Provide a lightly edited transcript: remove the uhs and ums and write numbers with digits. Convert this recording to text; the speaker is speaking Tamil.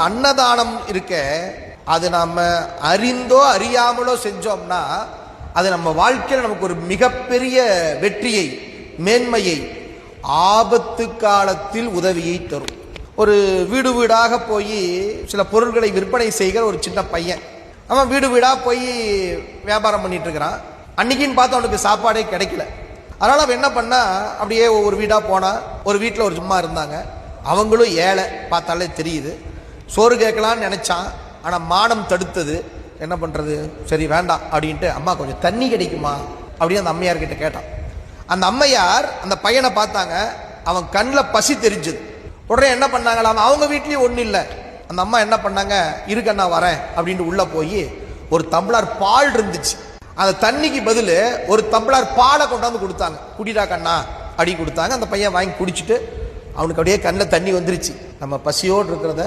அன்னதானம் இருக்க, அது நம்ம அறிந்தோ அறியாமலோ செஞ்சோம்னா அது நம்ம வாழ்க்கையில் நமக்கு ஒரு மிகப்பெரிய வெற்றியை, மேன்மையை, ஆபத்து காலத்தில் உதவியை தரும். ஒரு வீடு வீடாக போய் சில பொருட்களை விற்பனை செய்கிற ஒரு சின்ன பையன், அவன் வீடு வீடாக போய் வியாபாரம் பண்ணிட்டு இருக்கிறான். அன்னைக்குன்னு பார்த்து அவனுக்கு சாப்பாடே கிடைக்கல. அதனால் அவன் என்ன பண்ணா, அப்படியே ஒவ்வொரு வீடாக போனா. ஒரு வீட்டில் ஒரு சும்மா இருந்தாங்க, அவங்களும் ஏழை, பார்த்தாலே தெரியுது. சோறு கேட்கலான்னு நினைச்சான், ஆனால் மானம் தடுத்தது. என்ன பண்ணுறது, சரி வேண்டாம் அப்படின்ட்டு, அம்மா கொஞ்சம் தண்ணி கிடைக்குமா அப்படின்னு அந்த அம்மையார்கிட்ட கேட்டான். அந்த அம்மையார் அந்த பையனை பார்த்தாங்க, அவன் கண்ணில் பசி தெரிஞ்சது. உடனே என்ன பண்ணாங்களாம், அவங்க வீட்லேயும் ஒன்றும் இல்லை. அந்த அம்மா என்ன பண்ணாங்க, இருக்கண்ணா வரேன் அப்படின்ட்டு உள்ளே போய் ஒரு டம்ளர் பால் இருந்துச்சு, அந்த தண்ணிக்கு பதில் ஒரு டம்ளர் பாலை கொண்டாந்து கொடுத்தாங்க. குடிடா கண்ணா அப்படின்னு கொடுத்தாங்க. அந்த பையன் வாங்கி குடிச்சிட்டு அவனுக்கு அப்படியே கண்ணில் தண்ணி வந்துருச்சு. நம்ம பசியோடு இருக்கிறத